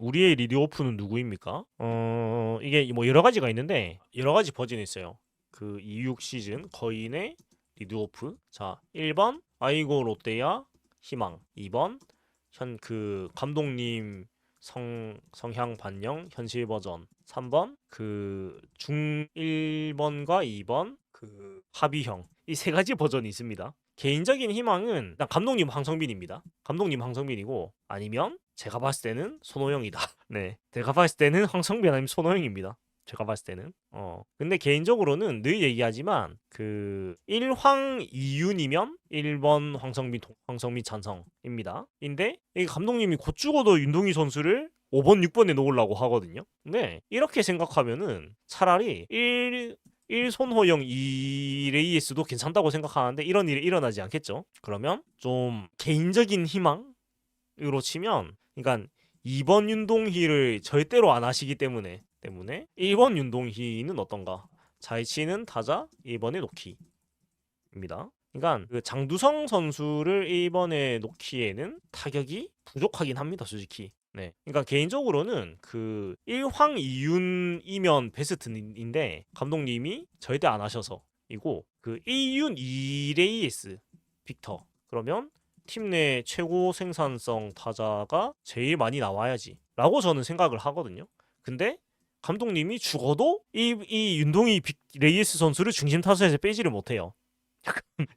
우리의 리드오프는 누구입니까? 이게 뭐 여러 가지가 있는데 여러 가지 버전이 있어요. 그 26 시즌 거인의 리드오프. 자, 1번 아이고 롯데야 희망. 2번 현 그 감독님 성향 반영 현실 버전. 3번 그 중 1번과 2번 그 합의형. 이 세 가지 버전이 있습니다. 개인적인 희망은 일단 감독님 황성빈입니다. 감독님 황성빈이고 아니면 제가 봤을 때는 손호영이다. 네, 제가 봤을 때는 황성빈 아니면 손호영입니다. 제가 봤을 때는 근데 개인적으로는 늘 얘기하지만 그 1황 2윤이면 1번 황성민 찬성입니다. 근데 이 감독님이 곧 죽어도 윤동희 선수를 5번 6번에 놓으려고 하거든요. 근데 이렇게 생각하면은 차라리 1 손호영 2 레이에스도 괜찮다고 생각하는데 이런 일이 일어나지 않겠죠. 그러면 좀 개인적인 희망으로 치면 그러니까 2번 윤동희를 절대로 안 하시기 때문에 1번 윤동희는 어떤가? 잘 치는 타자 1번에 놓기입니다. 그러니까 그 장두성 선수를 1번에 놓기에는 타격이 부족하긴 합니다, 솔직히. 네. 그러니까 개인적으로는 그 1황 2윤이면 베스트인데 감독님이 절대 안 하셔서이고 그 1윤 2레이에스 빅터 그러면 팀 내 최고 생산성 타자가 제일 많이 나와야지라고 저는 생각을 하거든요. 근데 감독님이 죽어도 이 윤동희 레이에스 선수를 중심 타선에서 빼지를 못해요.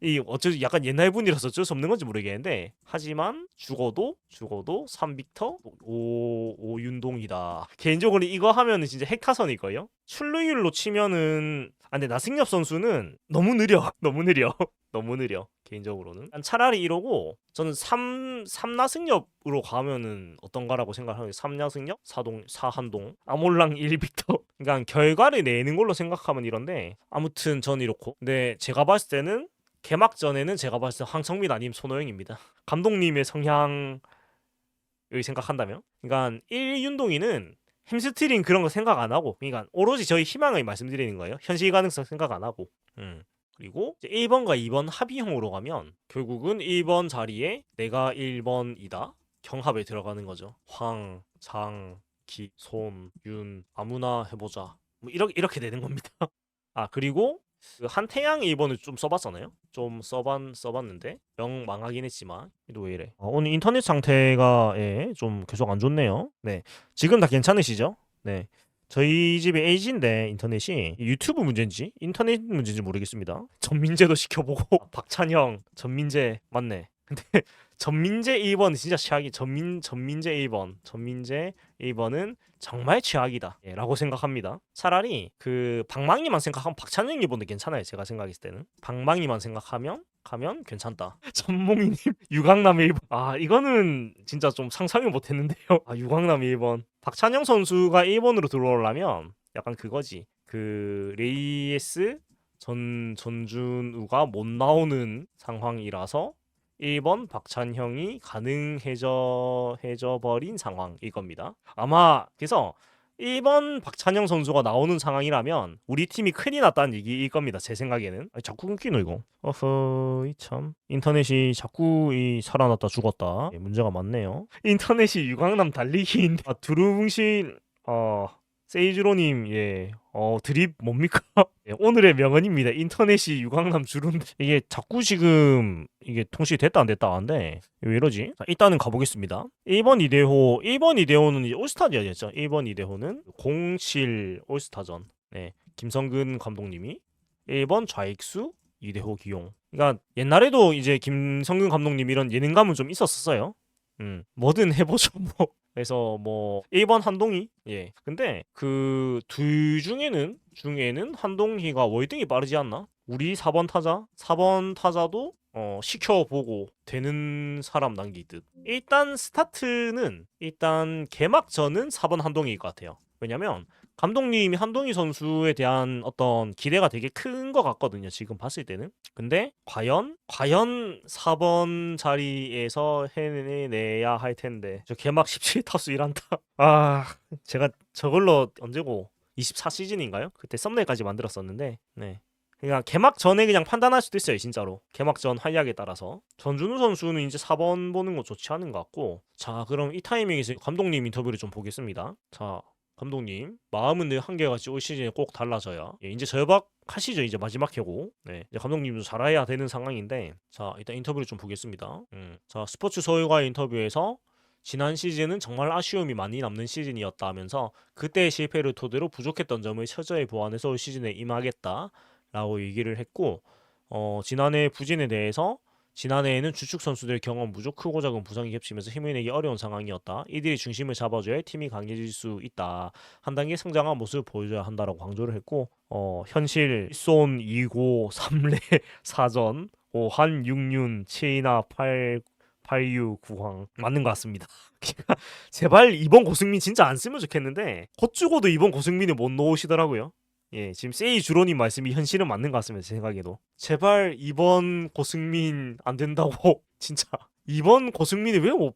이 어쩌 약간 옛날 분이라서 어쩔 수 없는 건지 모르겠는데 하지만 죽어도 3빅터 5 윤동이다. 개인적으로 이거 하면은 진짜 핵타선일 거예요. 출루율로 치면은 근데 나승엽 선수는 너무 느려. 너무 느려. 너무 느려. 개인적으로는 차라리 이러고 저는 3나승엽으로 가면은 어떤가라고 생각하는 3나승엽 4한동 아몰랑 1빅터 그러니까 결과를 내는 걸로 생각하면 이런데 아무튼 전 이렇고 근데 제가 봤을 때는 개막전에는 제가 봤을 때 황성민 아님 손호영입니다. 감독님의 성향을 생각한다면 그러니까 1윤동이는 햄스트링 그런 거 생각 안 하고 그러니까 오로지 저희 희망을 말씀드리는 거예요. 현실 가능성 생각 안 하고 그리고 이제 1번과 2번 합의형으로 가면 결국은 1번 자리에 내가 1번이다 경합에 들어가는 거죠. 황, 장, 기, 손, 윤 아무나 해보자 뭐 이렇게 되는 겁니다. 그리고 그 한태양 1번을 좀 써봤잖아요. 좀 써봤는데 영 망하긴 했지만 또 왜 이래? 오늘 인터넷 상태가 좀 계속 안 좋네요. 네, 지금 다 괜찮으시죠? 네, 저희 집에 LG인데 인터넷이 유튜브 문제인지 인터넷 문제인지 모르겠습니다. 전민재도 시켜보고 박찬형, 전민재 맞네. 근데 전민재 1번 진짜 최악이 전민재 1번은 정말 최악이다 라고 생각합니다. 차라리 그 방망이만 생각하면 박찬영 1번도 괜찮아요. 제가 생각했을 때는 방망이만 생각하면 가면 괜찮다. 전몽이님 유강남 1번 이거는 진짜 좀 상상을 못했는데요. 유강남 1번 박찬영 선수가 1번으로 들어오려면 약간 그거지. 그 레이에스 전준우가 못 나오는 상황이라서 1번 박찬형이 가능해져 버린 상황일 겁니다. 아마 그래서 1번 박찬형 선수가 나오는 상황이라면 우리 팀이 큰일 났다는 얘기일 겁니다. 제 생각에는. 자꾸 끊기노 이거. 이참 인터넷이 자꾸 살아났다 죽었다. 문제가 많네요. 인터넷이 유강남 달리기인데 두루뭉실 세이즈로님 드립 뭡니까? 오늘의 명언입니다. 인터넷이 유강남 주run데 이게 자꾸 지금 이게 통신이 됐다 안 됐다 하는데 왜 이러지? 자, 일단은 가보겠습니다. 1번 이대호는 이제 올스타전이었죠. 1번 이대호는 07 올스타전. 네, 김성근 감독님이 1번 좌익수 이대호 기용. 그러니까 옛날에도 이제 김성근 감독님 이런 예능감은 좀 있었어요. 뭐든 해보죠 뭐. 그래서 뭐 1번 한동희 근데 그 둘 중에는 한동희가 월등히 빠르지 않나? 우리 4번 타자도 시켜보고 되는 사람 남기듯 일단 개막전은 4번 한동희일 것 같아요. 왜냐면 감독님이 한동희 선수에 대한 어떤 기대가 되게 큰 것 같거든요. 지금 봤을 때는. 근데 과연 4번 자리에서 해내야 할 텐데 저 개막 17타수 1안타 제가 저걸로 언제고 24 시즌인가요? 그때 썸네일까지 만들었었는데 네. 그러니까 개막 전에 그냥 판단할 수도 있어요, 진짜로. 개막 전 활약에 따라서. 전준우 선수는 이제 4번 보는 거 좋지 않은 것 같고. 자, 그럼 이 타이밍에서 감독님 인터뷰를 좀 보겠습니다. 자, 감독님, 마음은 늘 한결같이 올 시즌에 꼭 달라져야. 예, 이제 절박 하시죠, 이제 마지막 해고. 네, 이제 감독님도 잘해야 되는 상황인데. 자, 일단 인터뷰를 좀 보겠습니다. 자, 스포츠 서울과의 인터뷰에서 지난 시즌은 정말 아쉬움이 많이 남는 시즌이었다 하면서 그때의 실패를 토대로 부족했던 점을 철저히 보완해서 올 시즌에 임하겠다 라고 얘기를 했고, 지난해 부진에 대해서 지난해에는 주축 선수들의 경험 부족, 크고 작은 부상이 겹치면서 힘을 내기 어려운 상황이었다. 이들이 중심을 잡아줘야 팀이 강해질 수 있다. 한 단계 성장한 모습을 보여줘야 한다라고 강조를 했고, 현실 손 2고 3레 4전 5한 6륜 7나 8유 9황 맞는 것 같습니다. 제발 이번 고승민 진짜 안 쓰면 좋겠는데 곧 죽어도 이번 고승민을 못 넣으시더라고요. 예, 지금 세이 주로님 말씀이 현실은 맞는 것 같습니다. 제 생각에도. 제발 이번 고승민 안 된다고 진짜 이번 고승민이 왜 못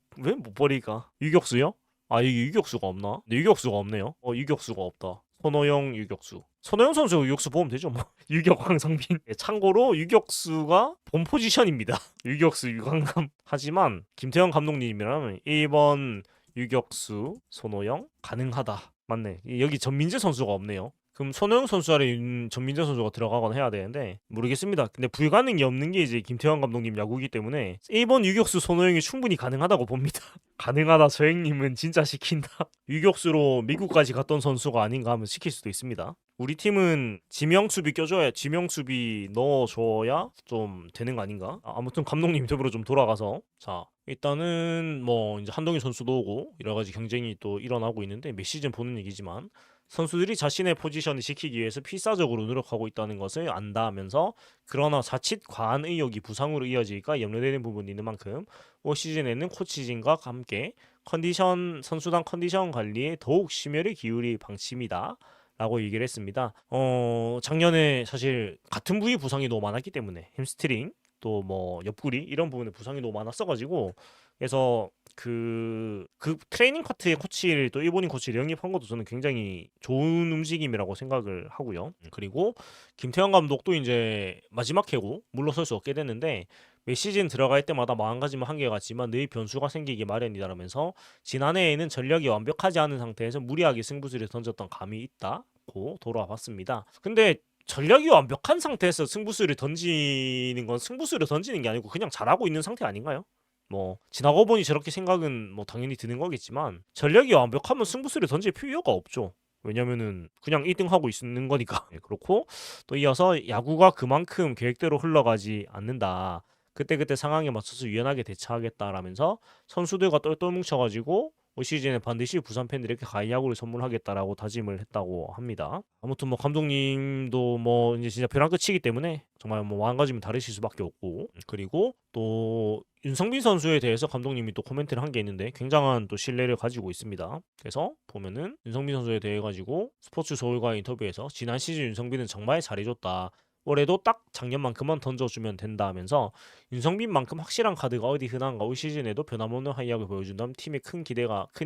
버릴까? 유격수요? 아, 이게 유격수가 없나? 네, 유격수가 없네요. 유격수가 없다. 손호영 유격수. 손호영 선수 유격수 보면 되죠, 뭐. 유격 황성빈. 예, 참고로 유격수가 본 포지션입니다. 유격수 유강남. 하지만 김태형 감독님이라면 1번 유격수 손호영 가능하다. 맞네. 여기 전민재 선수가 없네요. 그럼 손호영 선수 아래 전민재 선수가 들어가거나 해야 되는데 모르겠습니다. 근데 불가능이 없는 게 이제 김태형 감독님 야구이기 때문에 1번 유격수 손호영이 충분히 가능하다고 봅니다. 가능하다 저 형님은 진짜 시킨다. 유격수로 미국까지 갔던 선수가 아닌가 하면 시킬 수도 있습니다. 우리 팀은 지명 수비 껴줘야 지명 수비 넣어줘야 좀 되는 거 아닌가? 아무튼 감독님 인터뷰로 좀 돌아가서 자 일단은 뭐 이제 한동희 선수도 오고 여러 가지 경쟁이 또 일어나고 있는데 몇 시즌 보는 얘기지만 선수들이 자신의 포지션을 지키기 위해서 필사적으로 노력하고 있다는 것을 안다 하면서 그러나 자칫 과한 의욕이 부상으로 이어질까 염려되는 부분이 있는 만큼 올 시즌에는 코치진과 함께 선수단 컨디션 관리에 더욱 심혈을 기울일 방침이다. 라고 얘기를 했습니다. 작년에 사실 같은 부위 부상이 너무 많았기 때문에 햄스트링 또 뭐 옆구리 이런 부분에 부상이 너무 많았어가지고 그래서 그 트레이닝 파트의 코치를 또 일본인 코치를 영입한 것도 저는 굉장히 좋은 움직임이라고 생각을 하고요. 그리고 김태형 감독도 이제 마지막 해고 물러설 수 없게 됐는데 매 시즌 들어갈 때마다 마음가짐은 한결같지만 늘 변수가 생기기 마련이다라면서 지난해에는 전력이 완벽하지 않은 상태에서 무리하게 승부수를 던졌던 감이 있다고 돌아봤습니다. 근데 전력이 완벽한 상태에서 승부수를 던지는 건 승부수를 던지는 게 아니고 그냥 잘하고 있는 상태 아닌가요? 뭐 지나고 보니 저렇게 생각은 뭐 당연히 드는 거겠지만 전력이 완벽하면 승부수를 던질 필요가 없죠. 왜냐면은 그냥 1등 하고 있는 거니까. 네, 그렇고 또 이어서 야구가 그만큼 계획대로 흘러가지 않는다. 그때그때 상황에 맞춰서 유연하게 대처하겠다라면서 선수들과 똘똘 뭉쳐가지고 올 시즌에 반드시 부산 팬들에게 가야구를 선물하겠다라고 다짐을 했다고 합니다. 아무튼 뭐 감독님도 뭐 이제 진짜 벼랑 끝이기 때문에 정말 뭐 마음가짐은 다르실 수밖에 없고 그리고 또 윤성빈 선수에 대해서 감독님이 또 코멘트를 한 게 있는데 굉장한 또 신뢰를 가지고 있습니다. 그래서 보면은 윤성빈 선수에 대해 가지고 스포츠 서울과의 인터뷰에서 지난 시즌 윤성빈은 정말 잘해줬다. 올해도 딱 작년만큼만 던져주면 된다 하면서 윤성빈만큼 확실한 카드가 어디 흔한가 올 시즌에도 변함없는 활약을 보여준다면 팀에 큰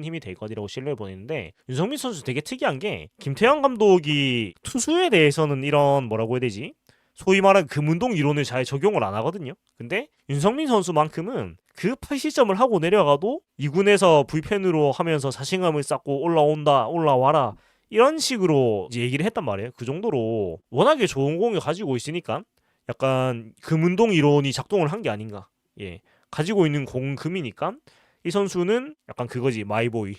힘이 될 것이라고 신뢰를 보냈는데 윤성빈 선수 되게 특이한 게 김태형 감독이 투수에 대해서는 이런 뭐라고 해야 되지? 소위 말하는 금운동 이론을 잘 적용을 안 하거든요. 근데 윤성민 선수만큼은 그 시점을 하고 내려가도 2군에서 불펜으로 하면서 자신감을 쌓고 올라와라 이런 식으로 이제 얘기를 했단 말이에요. 그 정도로 워낙에 좋은 공을 가지고 있으니까 약간 금운동 이론이 작동을 한 게 아닌가. 예, 가지고 있는 공 금이니까 이 선수는 약간 그거지 마이보이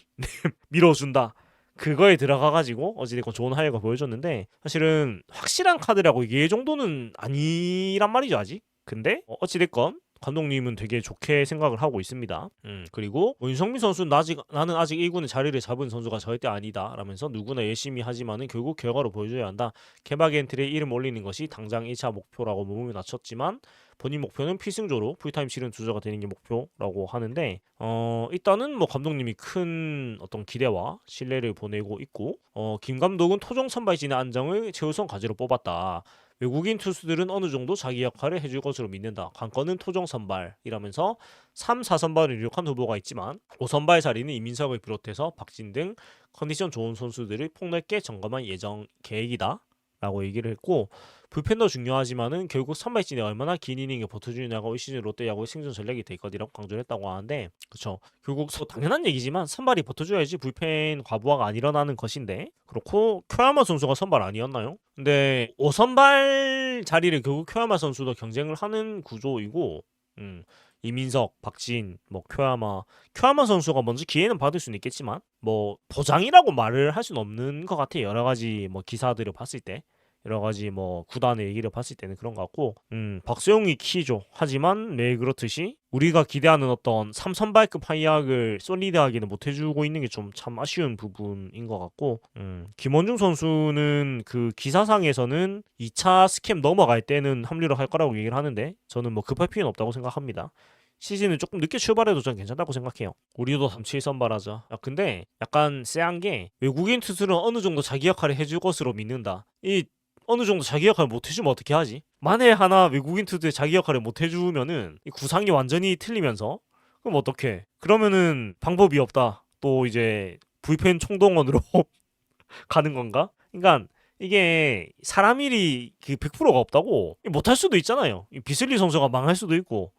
밀어준다. 그거에 들어가가지고 어찌됐건 좋은 활약을 보여줬는데 사실은 확실한 카드라고 이게 정도는 아니란 말이죠 아직. 근데 어찌됐건 감독님은 되게 좋게 생각을 하고 있습니다. 그리고 뭐 윤성민 선수는 나는 아직 1군의 자리를 잡은 선수가 절대 아니다 라면서 누구나 열심히 하지만은 결국 결과로 보여줘야 한다. 개막 엔트리에 이름 올리는 것이 당장 1차 목표라고 몸을 낮췄지만 본인 목표는 필승조로 풀타임 실은 투수가 되는 게 목표라고 하는데 일단은 뭐 감독님이 큰 어떤 기대와 신뢰를 보내고 있고 김 감독은 토종 선발진의 안정을 최우선 과제로 뽑았다. 외국인 투수들은 어느 정도 자기 역할을 해줄 것으로 믿는다. 관건은 토종 선발이라면서 3, 4선발을 이룩한 후보가 있지만 5선발 자리는 이민석을 비롯해서 박진 등 컨디션 좋은 선수들을 폭넓게 점검한 계획이다. 라고 얘기를 했고 불펜도 중요하지만은 결국 선발진이 얼마나 긴 이닝에 버텨주느냐가 올 시즌 롯데 야구의 생존 전략이 될 것이라고 강조를 했다고 하는데 그쵸 결국 당연한 얘기지만 선발이 버텨줘야지 불펜 과부하가 안 일어나는 것인데 그렇고 쿄야마 선수가 선발 아니었나요? 근데 5선발 자리를 결국 쿄야마 선수도 경쟁을 하는 구조이고 이민석, 박진, 뭐 쿄야마 선수가 먼저 기회는 받을 수는 있겠지만 뭐 보장이라고 말을 할 수는 없는 것 같아요. 여러 가지 뭐 기사들을 봤을 때 여러 가지 뭐 구단의 얘기를 봤을 때는 그런 것 같고 박수영이 키죠. 하지만 매일 그렇듯이 우리가 기대하는 어떤 3선발급 활약을 솔리드하게는 못 해주고 있는 게 좀 참 아쉬운 부분인 것 같고 김원중 선수는 그 기사상에서는 2차 스캠 넘어갈 때는 합류를 할 거라고 얘기를 하는데 저는 뭐 급할 필요는 없다고 생각합니다. 시즌은 조금 늦게 출발해도 전 괜찮다고 생각해요. 우리도 3-7 선발하자. 야, 근데 약간 쎄한 게 외국인 투수는 어느 정도 자기 역할을 해줄 것으로 믿는다. 이 어느 정도 자기 역할을 못 해주면 어떻게 하지? 만에 하나 외국인 투수의 자기 역할을 못 해주면은 이 구상이 완전히 틀리면서 그럼 어떡해? 그러면은 방법이 없다. 또 이제 불펜 총동원으로 가는 건가? 그러니까 이게 사람 일이 그 100%가 없다고 못할 수도 있잖아요. 비슬리 선수가 망할 수도 있고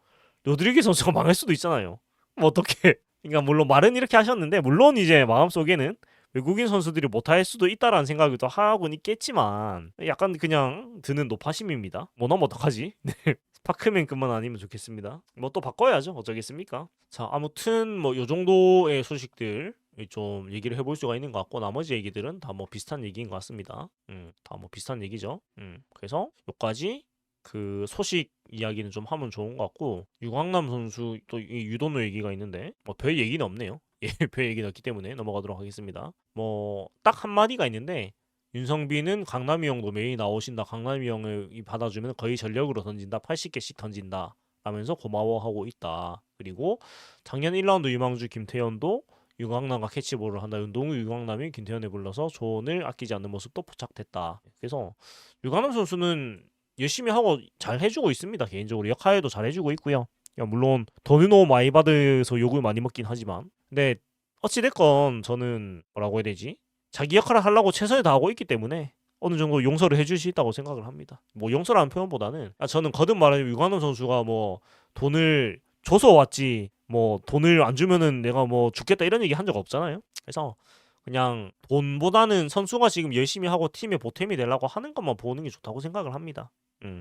로드리게 선수가 망할 수도 있잖아요. 뭐 어떻게? 그러니까 물론 말은 이렇게 하셨는데 물론 이제 마음속에는 외국인 선수들이 못할 수도 있다라는 생각을 또 하고는 있겠지만 약간 그냥 드는 노파심입니다. 뭐나면 어떡하지? 네. 스파크맨급만 아니면 좋겠습니다. 뭐 또 바꿔야죠. 어쩌겠습니까? 자 아무튼 뭐 요 정도의 소식들 좀 얘기를 해볼 수가 있는 것 같고 나머지 얘기들은 다 뭐 비슷한 얘기인 것 같습니다. 다 뭐 비슷한 얘기죠. 그래서 요까지 그 소식 이야기는 좀 하면 좋은 것 같고 유광남 선수 또 이 유도노 얘기가 있는데 뭐 별 얘기는 없네요. 예, 별 얘기는 없기 때문에 넘어가도록 하겠습니다. 뭐 딱 한마디가 있는데 윤성빈은 강남이 형도 매일 나오신다. 강남이 형을 받아주면 거의 전력으로 던진다. 80개씩 던진다. 라면서 고마워하고 있다. 그리고 작년 1라운드 유망주 김태현도 유광남과 캐치볼을 한다. 운동우 유광남이 김태현에 불러서 조언을 아끼지 않는 모습도 포착됐다. 그래서 유광남 선수는 열심히 하고 잘 해주고 있습니다. 개인적으로 역할도 잘 해주고 있고요. 물론 돈을 너무 많이 받아서 욕을 많이 먹긴 하지만 근데 어찌됐건 저는 뭐라고 해야 되지? 자기 역할을 하려고 최선을 다하고 있기 때문에 어느 정도 용서를 해줄 수 있다고 생각을 합니다. 뭐 용서라는 표현보다는 저는 거듭 말하면 유관원 선수가 뭐 돈을 줘서 왔지 뭐 돈을 안 주면은 내가 뭐 죽겠다 이런 얘기 한 적 없잖아요. 그래서 그냥 돈보다는 선수가 지금 열심히 하고 팀에 보탬이 되려고 하는 것만 보는 게 좋다고 생각을 합니다.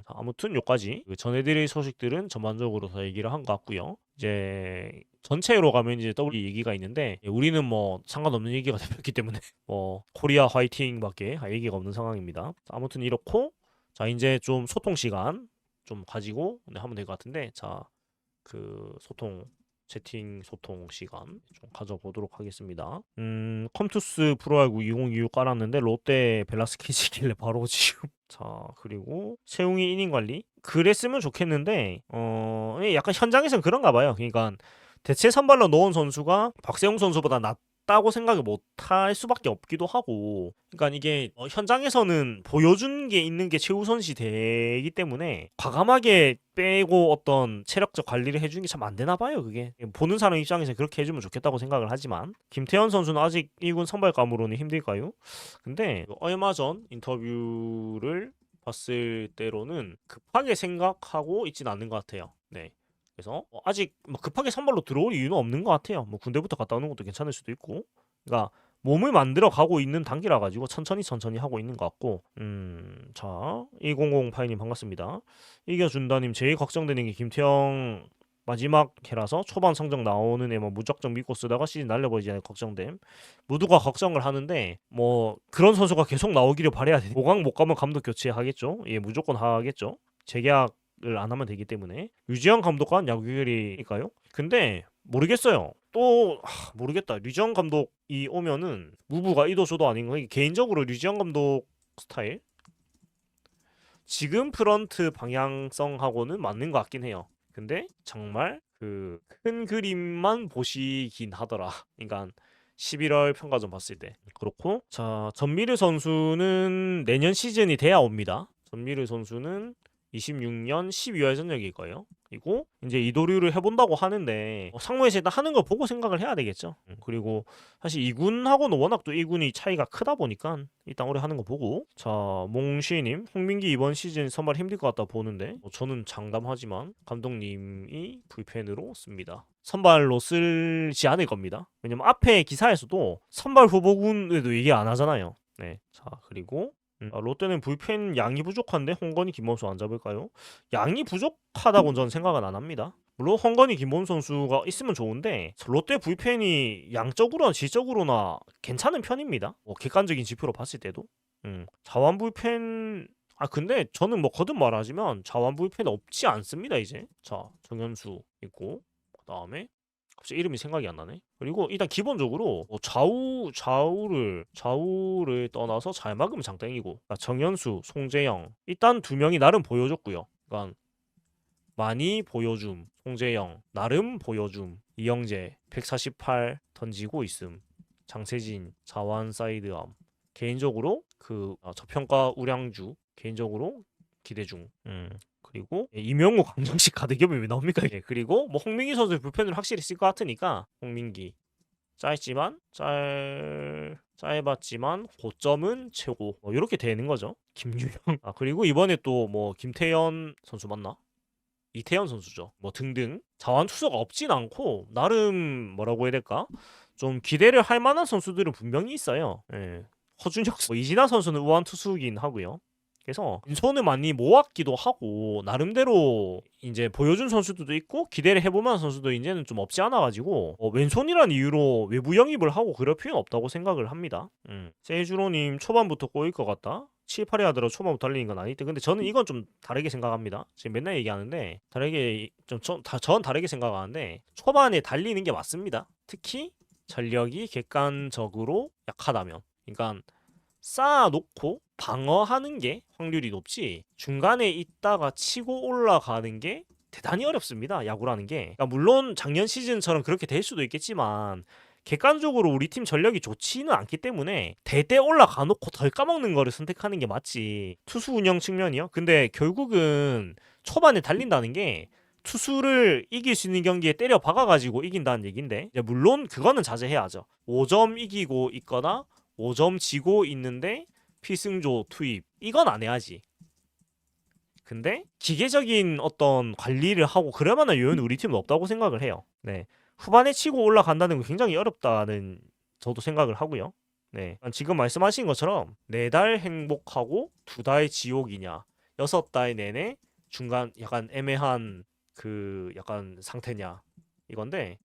아무튼 요까지 전해드릴 소식들은 전반적으로 다 얘기를 한 것 같고요. 이제 전체로 가면 이제 W 얘기가 있는데 우리는 뭐 상관없는 얘기가 되었기 때문에 뭐 코리아 화이팅밖에 할 얘기가 없는 상황입니다. 아무튼 이렇고 자 이제 좀 소통 시간 좀 가지고 하면 될 것 같은데 자 그 소통 채팅 소통 시간 좀 가져보도록 하겠습니다. 컴투스 프로야구 2026 깔았는데 롯데 벨라스키지길래 바로 지금 자 그리고 세웅이 이닝 관리 그랬으면 좋겠는데 약간 현장에서는 그런가 봐요. 그러니까 대체 선발로 넣은 선수가 박세웅 선수보다 낫다고 생각을 못할 수밖에 없기도 하고 그러니까 이게 현장에서는 보여준 게 있는 게 최우선시 되기 때문에 과감하게 빼고 어떤 체력적 관리를 해주는 게 참 안 되나 봐요. 그게 보는 사람 입장에서 그렇게 해주면 좋겠다고 생각을 하지만 김태현 선수는 아직 1군 선발감으로는 힘들까요? 근데 얼마 전 인터뷰를 봤을 때로는 급하게 생각하고 있진 않는 것 같아요. 네. 그래서 아직 뭐 급하게 선발로 들어올 이유는 없는 것 같아요. 뭐 군대부터 갔다 오는 것도 괜찮을 수도 있고, 그러니까 몸을 만들어 가고 있는 단계라 가지고 천천히 하고 있는 것 같고, 자 1008님 반갑습니다. 이겨준다님 제일 걱정되는 게 김태형 마지막 해라서 초반 성적 나오는 애만 무작정 믿고 쓰다가 시즌 날려버리지 않을 걱정됨. 모두가 걱정을 하는데 뭐 그런 선수가 계속 나오기를 바라야 돼. 5강 못 가면 감독 교체하겠죠. 예, 무조건 하겠죠. 재계약을 안 하면 되기 때문에 류지영 감독과 야구결이니까요. 근데 모르겠어요. 또 모르겠다. 류지영 감독이 오면은 무부가 이도저도 아닌 거. 개인적으로 류지영 감독 스타일 지금 프런트 방향성하고는 맞는 것 같긴 해요. 근데 정말 그 큰 그림만 보시긴 하더라. 그러니까 11월 평가전 봤을 때 그렇고 자 전미르 선수는 내년 시즌이 돼야 옵니다. 전미르 선수는 26년 12월 전역일 거예요. 그리고 이제 이도류를 해본다고 하는데 상무에서 일단 하는 거 보고 생각을 해야 되겠죠. 그리고 사실 2군하고는 워낙 또 1군이 차이가 크다 보니까 일단 올해 하는 거 보고. 자, 몽시님, 홍민기 이번 시즌 선발 힘들 것 같다 보는데 저는 장담하지만 감독님이 불펜으로 씁니다. 선발로 쓸지 않을 겁니다. 왜냐면 앞에 기사에서도 선발 후보군에도 얘기 안 하잖아요. 네. 자, 그리고 롯데는 불펜 양이 부족한데 홍건희 김범수 안 잡을까요? 양이 부족하다고는 저는 생각은 안 합니다. 물론 홍건희 김범수 선수가 있으면 좋은데 롯데 불펜이 양적으로나 질적으로나 괜찮은 편입니다. 객관적인 지표로 봤을 때도. 자완 불펜 근데 저는 뭐 거듭 말하지만 자완 불펜 없지 않습니다 이제. 자, 정현수 있고 그다음에 갑자기 이름이 생각이 안 나네. 그리고 일단 기본적으로 좌우를 떠나서 잘 막으면 장땡이고. 그러니까 정현수, 송재영 일단 두 명이 나름 보여줬고요. 그러니까 많이 보여줌. 송재영 나름 보여줌. 이영재 148 던지고 있음. 장세진 자완 사이드암. 개인적으로 저평가 우량주 개인적으로 기대 중. 그리고 이명우 강정식 가드겸이 왜 나옵니까 이게. 그리고 뭐 홍민기 선수 불펜을 확실히 쓸 것 같으니까 홍민기 짧았지만 고점은 최고 이렇게 되는 거죠. 김유영 그리고 이번에 또 뭐 김태현 선수 맞나? 이태현 선수죠. 뭐 등등 자완 투수가 없진 않고 나름 뭐라고 해야 될까? 좀 기대를 할 만한 선수들은 분명히 있어요. 예. 허준혁, 이진아 선수는 우한 투수긴 하고요. 그래서 왼손을 많이 모았기도 하고 나름대로 이제 보여준 선수들도 있고 기대를 해볼만한 선수도 이제는 좀 없지 않아가지고 왼손이란 이유로 외부 영입을 하고 그럴 필요는 없다고 생각을 합니다. 세이주로님 초반부터 꼬일 것 같다. 7, 8회 하더라도 초반부터 달리는 건 아닐 때. 근데 저는 이건 좀 다르게 생각합니다. 지금 맨날 얘기하는데 전 다르게 생각하는데 초반에 달리는 게 맞습니다. 특히 전력이 객관적으로 약하다면. 그러니까 쌓아놓고 방어하는 게 확률이 높지 중간에 있다가 치고 올라가는 게 대단히 어렵습니다. 야구라는 게. 그러니까 물론 작년 시즌처럼 그렇게 될 수도 있겠지만 객관적으로 우리 팀 전력이 좋지는 않기 때문에 대대 올라가 놓고 덜 까먹는 거를 선택하는 게 맞지. 투수 운영 측면이요? 근데 결국은 초반에 달린다는 게 투수를 이길 수 있는 경기에 때려 박아가지고 이긴다는 얘긴데 물론 그거는 자제해야죠. 5점 이기고 있거나 5점 지고 있는데 필승조 투입 이건 안 해야지. 근데 기계적인 어떤 관리를 하고 그럴 만한 요인은 우리 팀은 없다고 생각을 해요. 네. 후반에 치고 올라간다는 건 굉장히 어렵다는 저도 생각을 하고요. 네. 지금 말씀하신 것처럼 4달 행복하고 2달 지옥이냐 6달 내내 중간 약간 애매한 약간 상태냐 이건데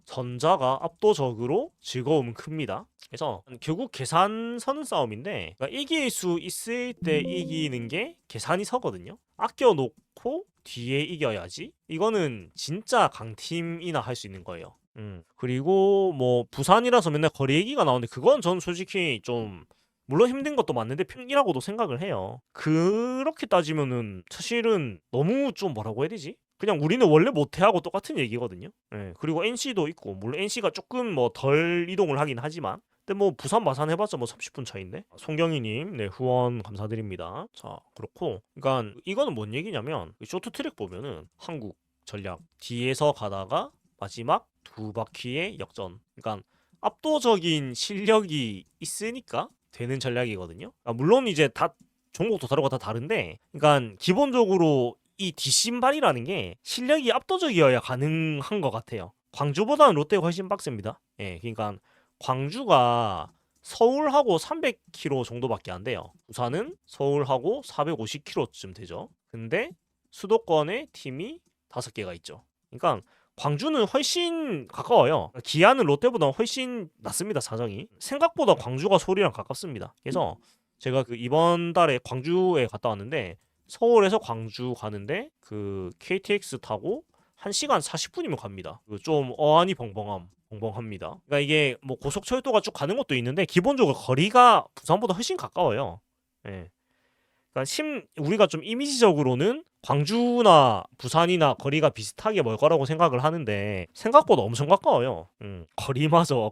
전자가 압도적으로 즐거움은 큽니다. 그래서 결국 계산 서는 싸움인데 그러니까 이길 수 있을 때 이기는 게 계산이 서거든요. 아껴놓고 뒤에 이겨야지. 이거는 진짜 강팀이나 할 수 있는 거예요. 그리고 뭐 부산이라서 맨날 거리 얘기가 나오는데 그건 전 솔직히 좀 물론 힘든 것도 맞는데 편이라고도 생각을 해요. 그렇게 따지면은 사실은 너무 좀 뭐라고 해야 되지? 그냥 우리는 원래 못해하고 똑같은 얘기거든요. 예. 그리고 NC도 있고 물론 NC가 조금 뭐 덜 이동을 하긴 하지만 근데 뭐 부산 마산 해봤자 뭐 30분 차인데. 송경희님 네 후원 감사드립니다. 자 그렇고 그러니까 이거는 뭔 얘기냐면 쇼트트랙 보면은 한국 전략 뒤에서 가다가 마지막 2바퀴의 역전. 그러니까 압도적인 실력이 있으니까 되는 전략이거든요. 물론 이제 다 종목도 다르고 다 다른데 그러니까 기본적으로 이 뒷신발이라는 게 실력이 압도적이어야 가능한 것 같아요. 광주보다는 롯데가 훨씬 빡셉니다. 예, 그러니까 광주가 서울하고 300km 정도밖에 안 돼요. 부산은 서울하고 450km쯤 되죠. 근데 수도권에 팀이 5개가 있죠. 그러니까 광주는 훨씬 가까워요. 기아는 롯데보다 훨씬 낫습니다. 사정이. 생각보다 광주가 서울이랑 가깝습니다. 그래서 제가 이번 달에 광주에 갔다 왔는데 서울에서 광주 가는데 KTX 타고 1시간 40분이면 갑니다. 좀 어안이 벙벙합니다. 그러니까 이게 뭐 고속철도가 쭉 가는 것도 있는데 기본적으로 거리가 부산보다 훨씬 가까워요. 예. 그러니까 우리가 좀 이미지적으로는 광주나 부산이나 거리가 비슷하게 멀 거라고 생각을 하는데 생각보다 엄청 가까워요. 거리마저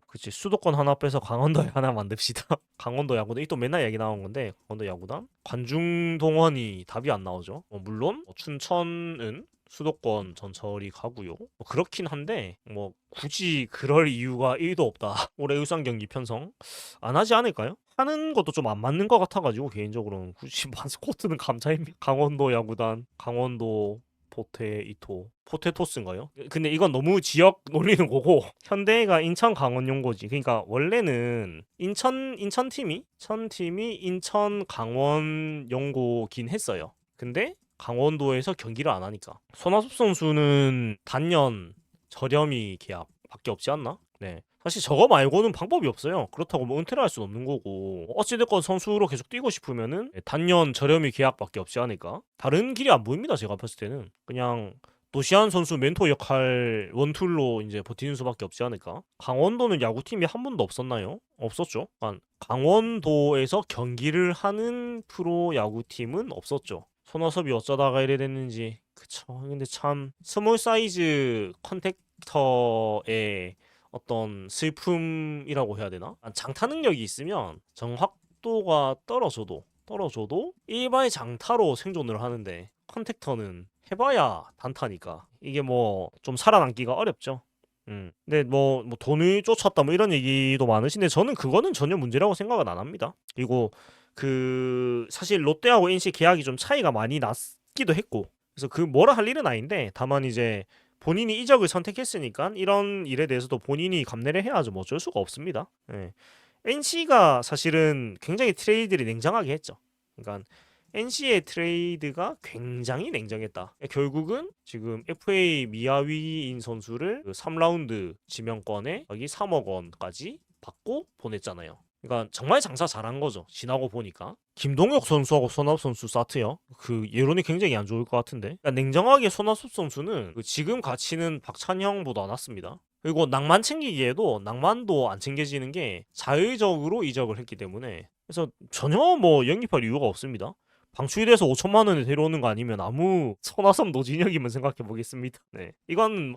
그치 수도권 하나 빼서 강원도에 하나 만듭시다. 강원도 야구단 이 또 맨날 얘기 나온 건데 강원도 야구단 관중동원이 답이 안 나오죠. 물론 춘천은 수도권 전철이 가고요. 그렇긴 한데 뭐 굳이 그럴 이유가 1도 없다. 올해 울산 경기 편성 안 하지 않을까요? 하는 것도 좀 안 맞는 것 같아가지고 개인적으로는 굳이 마스코트는 감자입니다. 강원도 야구단, 강원도 포테이토, 포테토스인가요? 근데 이건 너무 지역 놀리는 거고 현대가 인천 강원 용고지. 그러니까 원래는 인천 팀이 인천 강원 용고긴 했어요. 근데 강원도에서 경기를 안 하니까 손아섭 선수는 단년 저렴이 계약밖에 없지 않나? 네. 사실 저거 말고는 방법이 없어요. 그렇다고 뭐 은퇴를 할 수는 없는 거고 어찌됐건 선수로 계속 뛰고 싶으면은 단년 저렴이 계약밖에 없지 않을까? 다른 길이 안 보입니다. 제가 봤을 때는 그냥 노시안 선수 멘토 역할 원툴로 이제 버티는 수밖에 없지 않을까? 강원도는 야구팀이 한 번도 없었나요? 없었죠. 그러니까 강원도에서 경기를 하는 프로 야구팀은 없었죠. 손아섭이 어쩌다가 이래 됐는지 그쵸. 근데 참 스몰 사이즈 컨택터의 어떤 슬픔이라고 해야 되나? 장타 능력이 있으면 정확도가 떨어져도 일반의 장타로 생존을 하는데 컨택터는 해봐야 단타니까 이게 뭐 좀 살아남기가 어렵죠. 근데 뭐 돈을 쫓았다 뭐 이런 얘기도 많으신데 저는 그거는 전혀 문제라고 생각은 안 합니다. 그리고 그 사실 롯데하고 NC 계약이 좀 차이가 많이 났기도 했고 그래서 그 뭐라 할 일은 아닌데 다만 이제 본인이 이적을 선택했으니까 이런 일에 대해서도 본인이 감내를 해야죠. 뭐 어쩔 수가 없습니다. 예. NC가 사실은 굉장히 트레이드를 냉정하게 했죠. 그러니까 NC의 트레이드가 굉장히 냉정했다. 결국은 지금 FA 미야위인 선수를 그 3라운드 지명권에 여기 3억 원까지 받고 보냈잖아요. 그러니까 정말 장사 잘한 거죠. 지나고 보니까. 김동혁 선수하고 손아섭 선수 사트요. 그 예론이 굉장히 안 좋을 것 같은데. 그러니까 냉정하게 손아섭 선수는 그 지금 가치는 박찬형보다 낮습니다. 그리고 낭만 챙기기에도 낭만도 안 챙겨지는 게 자의적으로 이적을 했기 때문에 그래서 전혀 뭐 영입할 이유가 없습니다. 방출돼서 5천만 원에 데려오는 거 아니면 아무 손아섭 노진혁이면 생각해 보겠습니다. 네. 이건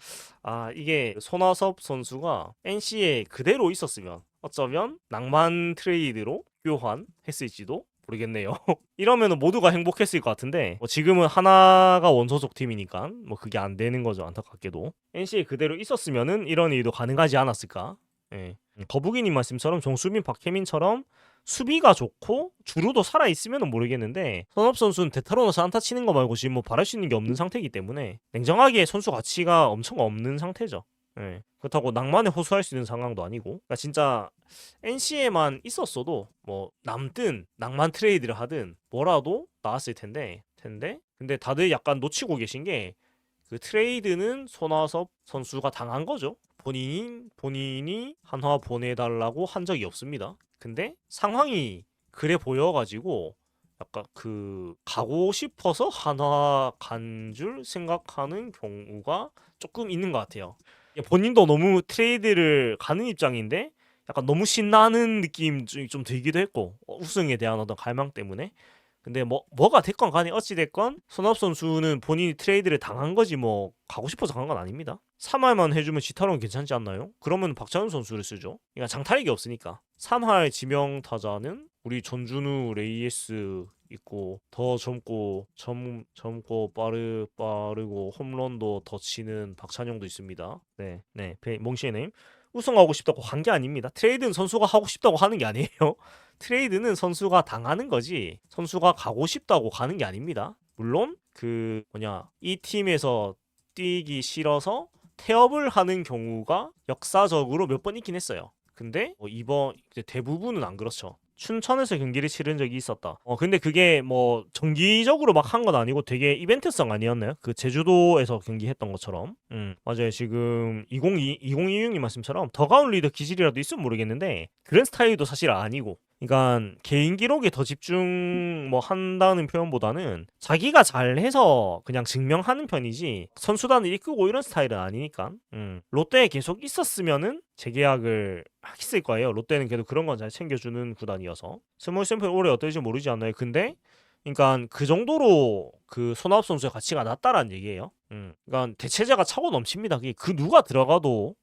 이게 손아섭 선수가 NC에 그대로 있었으면 어쩌면 낭만 트레이드로 교환했을지도 모르겠네요. 이러면 모두가 행복했을 것 같은데 지금은 하나가 원소속 팀이니까 뭐 그게 안 되는 거죠. 안타깝게도 NC에 그대로 있었으면은 이런 일도 가능하지 않았을까. 예. 거북이님 말씀처럼 정수빈 박혜민처럼 수비가 좋고 주루도 살아 있으면 모르겠는데 손아섭 선수는 대타로너서 안타 치는 거 말고 지금 뭐 바랄 수 있는 게 없는 상태이기 때문에 냉정하게 선수 가치가 엄청 없는 상태죠. 예. 그렇다고 낭만에 호소할 수 있는 상황도 아니고 그러니까 진짜 NC에만 있었어도 뭐 남든 낭만 트레이드를 하든 뭐라도 나왔을 텐데 근데 다들 약간 놓치고 계신 게 그 트레이드는 손아섭 선수가 당한 거죠. 본인이 한화 보내달라고 한 적이 없습니다. 근데 상황이 그래 보여가지고 약간 그 가고 싶어서 한화 간 줄 생각하는 경우가 조금 있는 것 같아요. 본인도 너무 트레이드를 가는 입장인데 약간 너무 신나는 느낌 좀 들기도 했고 우승에 대한 어떤 갈망 때문에 근데 뭐가 됐건 간에 어찌 됐건 손아섭 선수는 본인이 트레이드를 당한 거지 뭐 가고 싶어서 간 건 아닙니다. 3할만 해주면 지타로는 괜찮지 않나요? 그러면 박찬훈 선수를 쓰죠. 그러니까 장타력이 없으니까 3할 지명 타자는 우리 전준우 레이에스 있고 더 젊고 빠르고 홈런도 더 치는 박찬영도 있습니다. 네, 몽시에님 우승하고 싶다고 간 게 아닙니다. 트레이드는 선수가 하고 싶다고 하는 게 아니에요. 트레이드는 선수가 당하는 거지 선수가 가고 싶다고 가는 게 아닙니다. 물론 이 팀에서 뛰기 싫어서 태업을 하는 경우가 역사적으로 몇 번 있긴 했어요. 근데 이번 대부분은 안 그렇죠. 춘천에서 경기를 치른 적이 있었다. 근데 그게 뭐 정기적으로 막 한 건 아니고 되게 이벤트성 아니었나요? 그 제주도에서 경기했던 것처럼. 맞아요. 지금 2026님 말씀처럼 더가운 리더 기질이라도 있으면 모르겠는데 그런 스타일도 사실 아니고. 그러니까 개인 기록에 더 집중 뭐 한다는 표현보다는 자기가 잘해서 그냥 증명하는 편이지 선수단을 이끌고 이런 스타일은 아니니까. 롯데에 계속 있었으면은 재계약을 했을 거예요. 롯데는 그래도 그런 건 잘 챙겨주는 구단이어서. 스몰 샘플 올해 어떨지 모르지 않나요? 근데 그러니까 그 정도로 그 손아섭 선수의 가치가 낮다라는 얘기예요. 그러니까 대체제가 차고 넘칩니다. 그게 그 누가 들어가도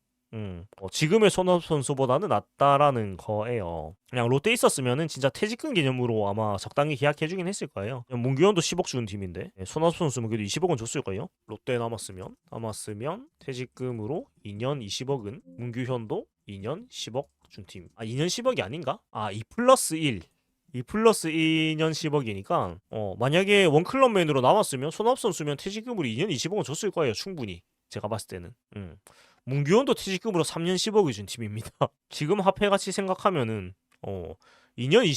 지금의 손아섭 선수보다는 낫다라는 거예요. 그냥 롯데 있었으면은 진짜 퇴직금 개념으로 아마 적당히 계약해주긴 했을 거예요. 문규현도 10억 주는 팀인데 손아섭 선수면 그래도 20억은 줬을 거예요. 롯데에 남았으면 퇴직금으로 2년 20억은 문규현도 2년 10억 준 팀. 2년 10억이 아닌가? 2 플러스 1. 2 플러스 2년 10억이니까 만약에 원클럽맨으로 남았으면 손아섭 선수면 퇴직금으로 2년 20억은 줬을 거예요. 충분히. 제가 봤을 때는. 문규현도 퇴직금으로 3년 10억을 준 팀입니다. 지금 화폐가치 생각하면은 2년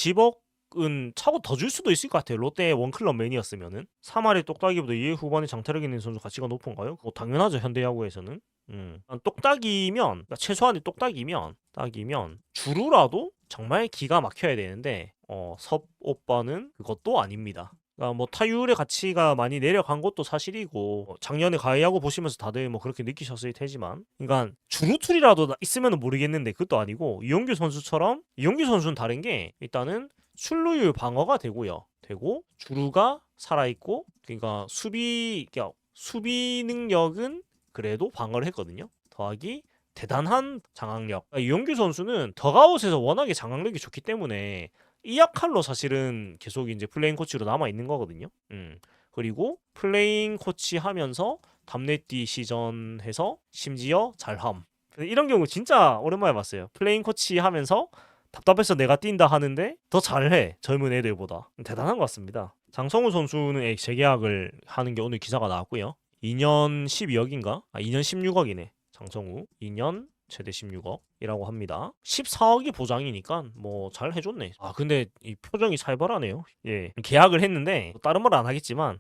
20억은 차고 더 줄 수도 있을 것 같아요. 롯데 원클럽맨이었으면은 3할의 똑딱이보다 2회 후반에 장타력 있는 선수 가치가 높은가요? 당연하죠. 현대야구에서는. 똑딱이면 그러니까 최소한의 똑딱이면 주루라도 정말 기가 막혀야 되는데 섭 오빠는 그것도 아닙니다. 그러니까 뭐 타율의 가치가 많이 내려간 것도 사실이고 작년에 가이야구 보시면서 다들 뭐 그렇게 느끼셨을 테지만 그러니까 주루툴이라도 있으면 모르겠는데 그것도 아니고 이용규 선수처럼 이용규 선수는 다른 게 일단은 출루율 방어가 되고 주루가 살아있고 그러니까 수비 능력은 그래도 방어를 했거든요. 더하기 대단한 장악력. 이용규 선수는 덕아웃에서 워낙에 장악력이 좋기 때문에 이 역할로 사실은 계속 이제 플레잉 코치로 남아 있는 거거든요. 그리고 플레잉 코치 하면서 답례띠 시전해서 심지어 잘함. 이런 경우 진짜 오랜만에 봤어요. 플레잉 코치 하면서 답답해서 내가 뛴다 하는데 더 잘해. 젊은 애들보다. 대단한 것 같습니다. 장성우 선수는 재계약을 하는 게 오늘 기사가 나왔고요. 2년 12억인가? 2년 16억이네. 장성우 2년 최대 16억이라고 합니다. 14억이 보장이니까 뭐 잘 해줬네. 근데 이 표정이 살벌하네요. 예, 계약을 했는데 다른 말 안 하겠지만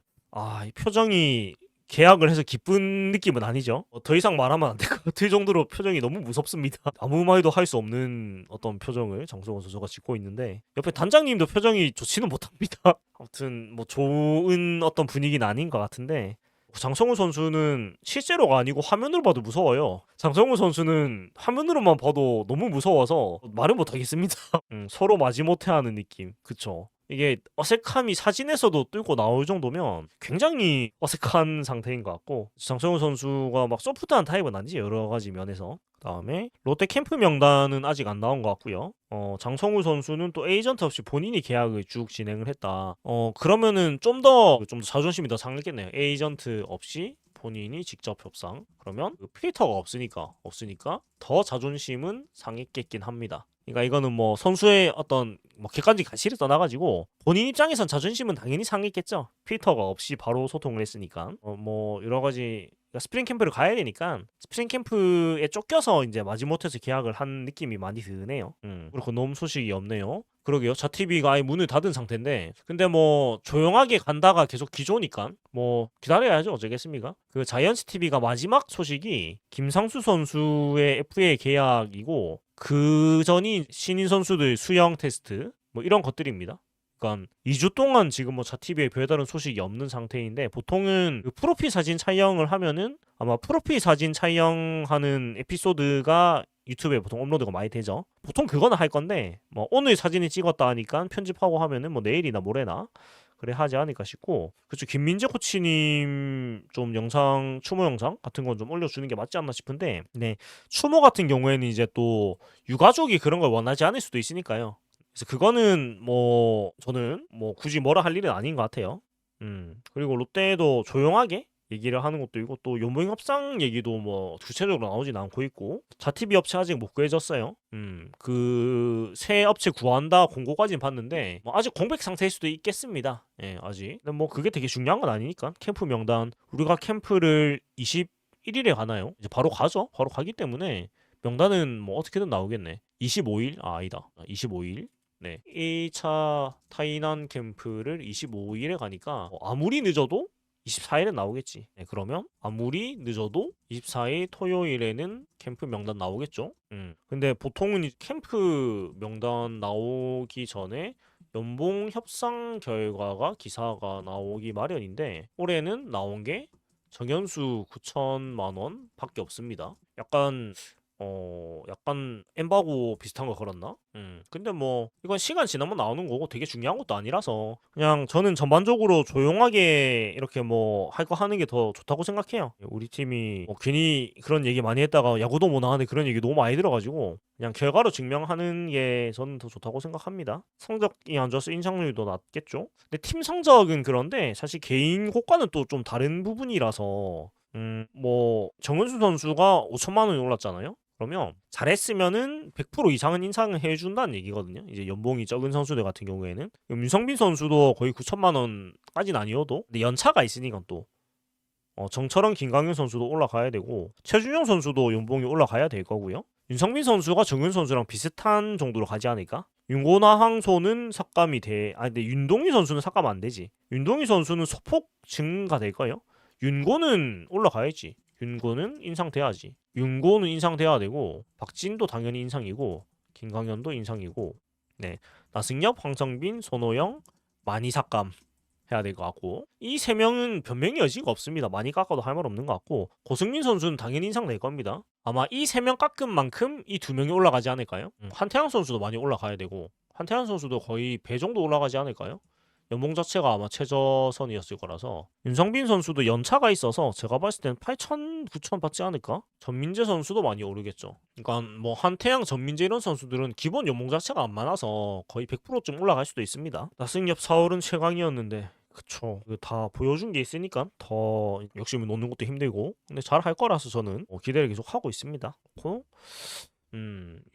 이 표정이 계약을 해서 기쁜 느낌은 아니죠. 더 이상 말하면 안 될 것 같을 정도로 표정이 너무 무섭습니다. 아무 말도 할 수 없는 어떤 표정을 장성호 선수가 짓고 있는데 옆에 단장님도 표정이 좋지는 못합니다. 아무튼 뭐 좋은 어떤 분위기는 아닌 것 같은데 장성우 선수는 실제로가 아니고 화면으로 봐도 무서워요. 장성우 선수는 화면으로만 봐도 너무 무서워서 말을 못하겠습니다. 서로 마지못해 하는 느낌. 그쵸. 이게 어색함이 사진에서도 뚫고 나올 정도면 굉장히 어색한 상태인 것 같고 장성우 선수가 막 소프트한 타입은 아니지 여러 가지 면에서. 그다음에 롯데 캠프 명단은 아직 안 나온 것 같고요. 장성우 선수는 또 에이전트 없이 본인이 계약을 쭉 진행을 했다. 그러면은 좀 더 자존심이 더 상했겠네요. 에이전트 없이 본인이 직접 협상. 그러면 그 필터가 없으니까 더 자존심은 상했겠긴 합니다. 그러니까 이거는 뭐 선수의 어떤 뭐 객관적 가치를 떠나가지고 본인 입장에선 자존심은 당연히 상했겠죠. 필터가 없이 바로 소통을 했으니까. 뭐 여러 가지 스프링 캠프를 가야 되니까 스프링 캠프에 쫓겨서 이제 마지못해서 계약을 한 느낌이 많이 드네요. 그리고 너무 소식이 없네요. 그러게요. 자티비가 아예 문을 닫은 상태인데 근데 뭐 조용하게 간다가 계속 기조니까 뭐 기다려야죠. 어쩌겠습니까? 그 자이언츠 TV가 마지막 소식이 김상수 선수의 FA 계약이고 그 전이 신인 선수들 수영 테스트 뭐 이런 것들입니다. 그러니까 2주 동안 지금 뭐 자티비에 별다른 소식이 없는 상태인데 보통은 그 프로필 사진 촬영을 하면은 아마 프로필 사진 촬영하는 에피소드가 유튜브에 보통 업로드가 많이 되죠. 보통 그거는 할 건데 뭐 오늘 사진을 찍었다 하니까 편집하고 하면은 뭐 내일이나 모레나 그래 하지 않을까 싶고 그쵸 김민재 코치님 좀 영상 추모 영상 같은 건 좀 올려주는 게 맞지 않나 싶은데 네 추모 같은 경우에는 이제 또 유가족이 그런 걸 원하지 않을 수도 있으니까요. 그래서 그거는 뭐 저는 뭐 굳이 뭐라 할 일은 아닌 것 같아요. 그리고 롯데도 조용하게 얘기를 하는 것도 있고 또 연봉 협상 얘기도 뭐 구체적으로 나오진 않고 있고 자티비 업체 아직 못 구해졌어요. 그 새 업체 구한다 공고까지는 봤는데 뭐 아직 공백 상태일 수도 있겠습니다. 예, 아직. 근데 뭐 그게 되게 중요한 건 아니니까 캠프 명단 우리가 캠프를 21일에 가나요? 이제 바로 가죠. 바로 가기 때문에 명단은 뭐 어떻게든 나오겠네. 25일? 아니다. 25일. 네. 1차 타이난 캠프를 25일에 가니까 아무리 늦어도 24일에 나오겠지. 네, 그러면 아무리 늦어도 24일 토요일에는 캠프 명단 나오겠죠. 근데 보통은 캠프 명단 나오기 전에 연봉 협상 결과가 기사가 나오기 마련인데 올해는 나온 게 정현수 9천만 원 밖에 없습니다. 약간 약간 엠바고 비슷한 거 걸었나? 근데 뭐 이건 시간 지나면 나오는 거고 되게 중요한 것도 아니라서 그냥 저는 전반적으로 조용하게 이렇게 뭐 할 거 하는 게 더 좋다고 생각해요. 우리 팀이 뭐 괜히 그런 얘기 많이 했다가 야구도 못 나가는데 그런 얘기 너무 많이 들어가지고 그냥 결과로 증명하는 게 저는 더 좋다고 생각합니다. 성적이 안 좋아서 인상률도 낮겠죠. 근데 팀 성적은 그런데 사실 개인 호가는 또 좀 다른 부분이라서 뭐 정은수 선수가 5천만 원이 올랐잖아요. 그러면 잘했으면은 100% 이상은 인상을 해준다는 얘기거든요. 이제 연봉이 적은 선수들 같은 경우에는 윤성빈 선수도 거의 9천만 원까지는 아니어도 근데 연차가 있으니까 또 정철원, 김강현 선수도 올라가야 되고 최준용 선수도 연봉이 올라가야 될 거고요. 윤성빈 선수가 정은 선수랑 비슷한 정도로 가지 않을까? 윤고나 항소는 삭감이 돼. 근데 윤동희 선수는 삭감 안 되지. 윤동희 선수는 소폭 증가될 거예요. 윤고는 올라가야지. 윤고는 인상돼야지. 윤고는 인상돼야 되고 박진도 당연히 인상이고 김강현도 인상이고 네 나승엽, 황성빈, 손호영 많이 삭감 해야 될 것 같고 이 세 명은 변명의 여지가 없습니다. 많이 깎아도 할 말 없는 것 같고 고승민 선수는 당연히 인상될 겁니다. 아마 이 세 명 깎은 만큼 이 두 명이 올라가지 않을까요? 한태양 선수도 많이 올라가야 되고 한태양 선수도 거의 배 정도 올라가지 않을까요? 연봉 자체가 아마 최저선이었을 거라서 윤성빈 선수도 연차가 있어서 제가 봤을 때는 8천, 9천 받지 않을까? 전민재 선수도 많이 오르겠죠. 그러니까 뭐 한태양, 전민재 이런 선수들은 기본 연봉 자체가 안 많아서 거의 100%쯤 올라갈 수도 있습니다. 나승엽 4월은 최강이었는데 그쵸. 다 보여준 게 있으니까 더 욕심을 놓는 것도 힘들고 근데 잘 할 거라서 저는 기대를 계속 하고 있습니다. 그렇고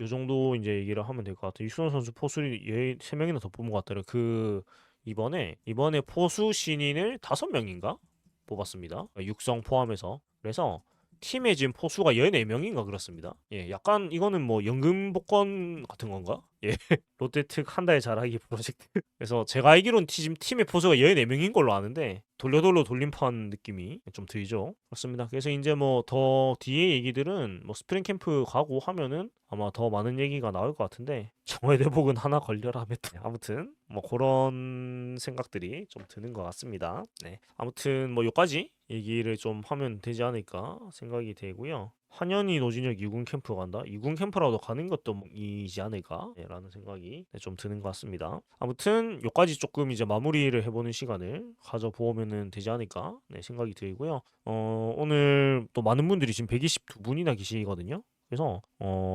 요 정도 이제 얘기를 하면 될 것 같아요. 이순호 선수 포수를 3명이나 더 뽑은 것 같더라고요. 이번에 포수 신인을 5명인가 뽑았습니다. 육성 포함해서. 그래서 팀에 지금 포수가 14명인가 그렇습니다. 예, 약간 이거는 뭐 연금 복권 같은 건가? 예. 롯데 특 한 달 잘하기 프로젝트. 그래서 제가 알기로는 지금 팀의 포수가 14명인 걸로 아는데 돌려돌려 돌림판 느낌이 좀 들죠. 그렇습니다. 그래서 이제 뭐 더 뒤에 얘기들은 뭐 스프링 캠프 가고 하면은 아마 더 많은 얘기가 나올 것 같은데 정월 대복은 하나 걸려라 메타. 아무튼 뭐 그런 생각들이 좀 드는 것 같습니다. 네. 아무튼 뭐 여기까지 얘기를 좀 하면 되지 않을까 생각이 되고요. 한현희, 노진혁 2군 캠프 간다? 2군 캠프라도 가는 것도 이지 않을까? 네, 라는 생각이 좀 드는 것 같습니다. 아무튼 여기까지 조금 이제 마무리를 해보는 시간을 가져보면은 되지 않을까? 네, 생각이 들고요. 오늘 또 많은 분들이 지금 122분이나 계시거든요. 그래서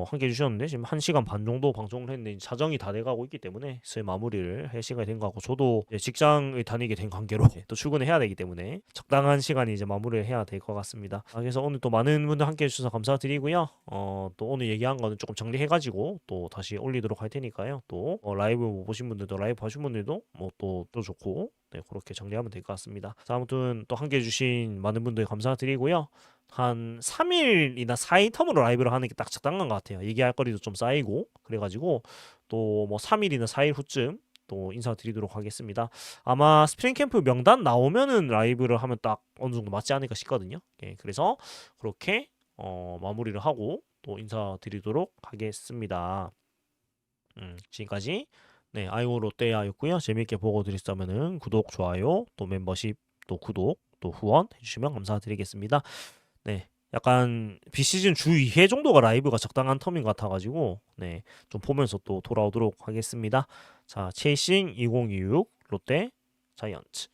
함께 해주셨는데 지금 1시간 반 정도 방송을 했는데 이제 자정이 다 돼가고 있기 때문에 슬 마무리를 할 시간이 된 것 같고 저도 이제 직장을 다니게 된 관계로 또 출근을 해야 되기 때문에 적당한 시간이 이제 마무리를 해야 될 것 같습니다. 그래서 오늘 또 많은 분들 함께 해주셔서 감사드리고요. 또 오늘 얘기한 거는 조금 정리해가지고 또 다시 올리도록 할 테니까요. 또 라이브 못 보신 분들도 라이브 보신 분들도 뭐 또 좋고 네, 그렇게 정리하면 될 것 같습니다. 자, 아무튼 또 함께 해주신 많은 분들 감사드리고요. 한 3일이나 4일 텀으로 라이브를 하는 게 딱 적당한 것 같아요. 얘기할 거리도 좀 쌓이고 그래가지고 또 뭐 3일이나 4일 후쯤 또 인사드리도록 하겠습니다. 아마 스프링 캠프 명단 나오면은 라이브를 하면 딱 어느 정도 맞지 않을까 싶거든요. 예, 그래서 그렇게 마무리를 하고 또 인사드리도록 하겠습니다. 지금까지 네, 아이오 롯데야였고요. 재미있게 보고 드렸다면은 구독, 좋아요, 또 멤버십, 또 구독, 또 후원 해주시면 감사드리겠습니다. 네, 약간 비시즌 주 2회 정도가 라이브가 적당한 텀인 것 같아가지고 네, 좀 보면서 또 돌아오도록 하겠습니다. 자, 체이싱 2026 롯데 자이언츠.